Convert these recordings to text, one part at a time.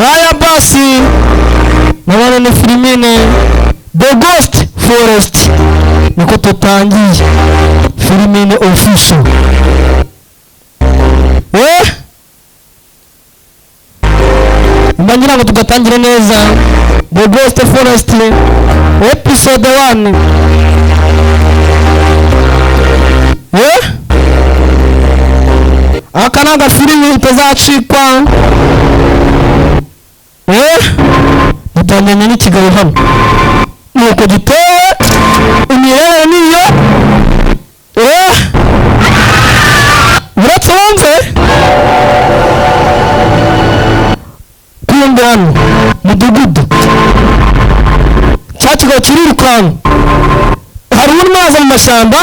haya basi nabona ni filmine The Ghost Forest niko tutangiye filmine official Imagine ngo tugatangire neza The Ghost Forest episode 1 akanaga filimi itazacikwa mutandanye n'ikigabo hano nuko giteye imirere niyo uretse wumve kumbe hano mudugudu cya kigo kirirukanka hari umaze mu mashyamba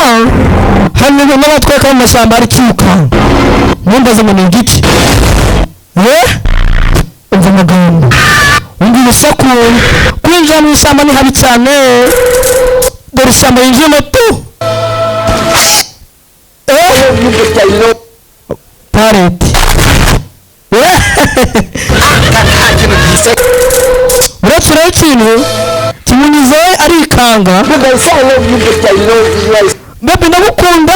hari n'abatweka mu mashyamba ari kirukanka numbaze ngo ni igiki umva amagambo umva urusaku kwinjira mu ishyamba ni habi cyane dore ishyamba yinjiyemo tu pareti uretse ureba ikintu kimunize arikanga bebe ndagukunda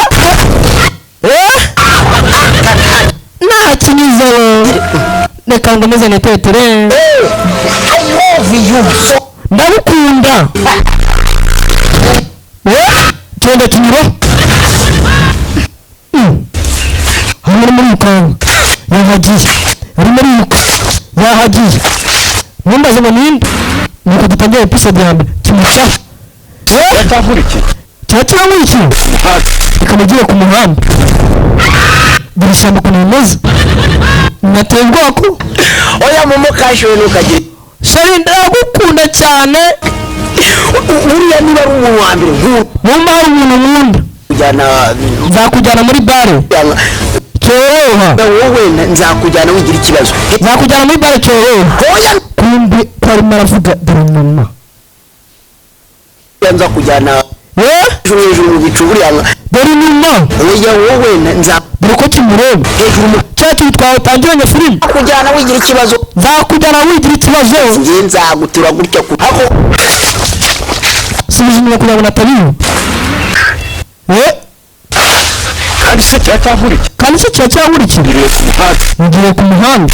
nta kinizero reka ngomeze netetere ndagukunda cyenda kinyuro hamwe muri mukanga yahagiye ari muri yuko yahagiye numbaze ngo ninde nuko dutangiye episode ya mbere kimuca cyanguriki ikamugiye ku muhanda dore ishyamba ukuntu rimeze nateye ubwoko oya momo kashowe nukagira shari ndagukunda cyane uriya niba ari umuntu wa mbere wumva hari umuntu nkunda nzakujyana muri bare cyoroha wowe nzakujyana wigira ikibazo nzakujyana muri bare cyoroha kumbi karimo aravuga dore mama nzakujyana hejuru mu bicu buriya dore mama oya wowe dore ko kimureba hejuru mu cyatu twatangiranye filime nzakujyana wigira ikibazo nzakujyana wigira ikibazo ngiye nzagutura gutya ku aho sinzi kugira ngo natabiwe kandi se cyacyahurikira ngiye ku muhanda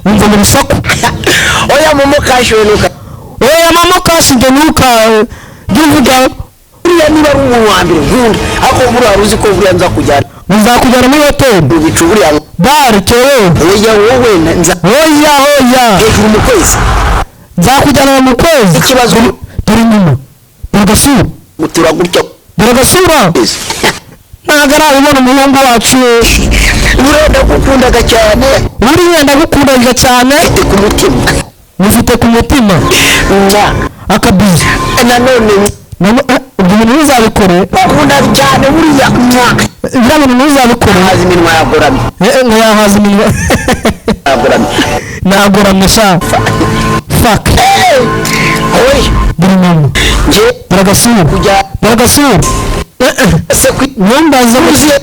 umva mu rusaku oya momo kashowe nuka oya mama kashinge nuka byuvuga uriya niba ari umuntu wa mbere nkunda ariko buriya uzi ko buriya nzakujyana muri hoteli mu bicu buriya bare oya wowe oya hejuru mu kwezi nzakujyana mu kwezi ikibazo dore inyuma dore gasura gutura gutya dore gasura ntabwo arabibona umuhungu wacu buriya ndagukundaga cyane buriya ndagukundaga cyane mufite ku mutima akabizi nanone ubwo bintu ntuzabikore ukunda cyane buriya ibyo bintu ntuzabikore haza iminwa yagoramye ngo yahaza iminwa nagoramye sha fuck dore mama dore agasura numbaze gusa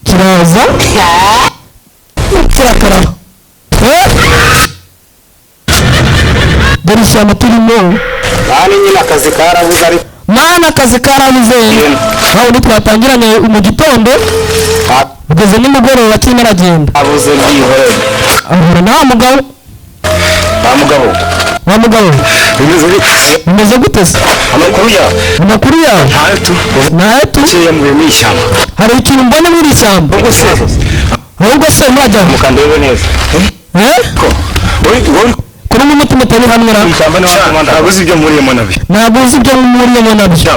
kiraza kirakara dore ishyamba turimo nyine akazi karabuze ariko mana akazi karabuze aho ni twatangiranye mu gitondo ugeze nimugoroba kirimo aragenda abuze byihorere ahura na wa mugabo bimeze gute se amakuru yawe ntayo tu hari ikintu mbona muri iri shyamba ahubwo se murajyana mukandebe neza kuri n'umutima utari hamwe ntabwo uzi ibyo muriyemo nabyo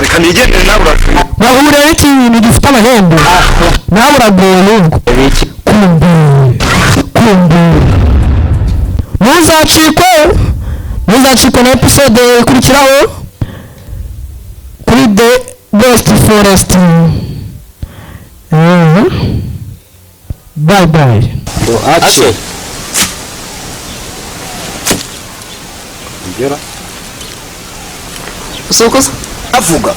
reka nigendere nawe urashobora wahurira n'ikintu gifite amahembe nawe uragoye ahubwo kumbe ntuzacikwe na episode ikurikiraho kuri The Ghost Forest. Bye bye. Action. Ngera. Usokoza avuga.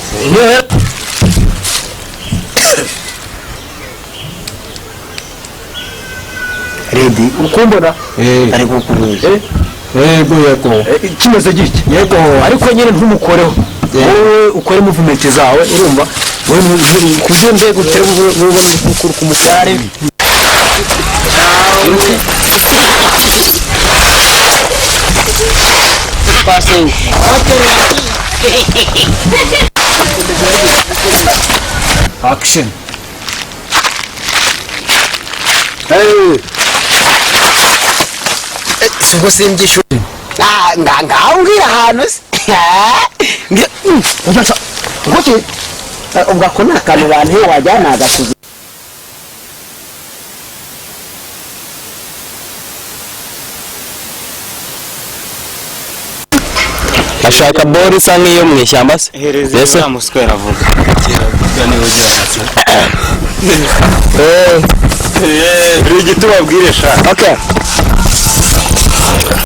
Ready ukumbona ari kukureba yego kimeze gitya yego ariko nyine ntumukoreho wowe ukore movement zawe urumva wowe kubyo mbega utere ubona mukuru ku mutare passing action Sigo simgisho ngawugira ahantu se ngoki ugakona akantu bantu wajyana agakuza ashaka ball isa nk'iyo mu ishyamba se Hereza muswera avuga niwe ugira eh igituma abwire sha okay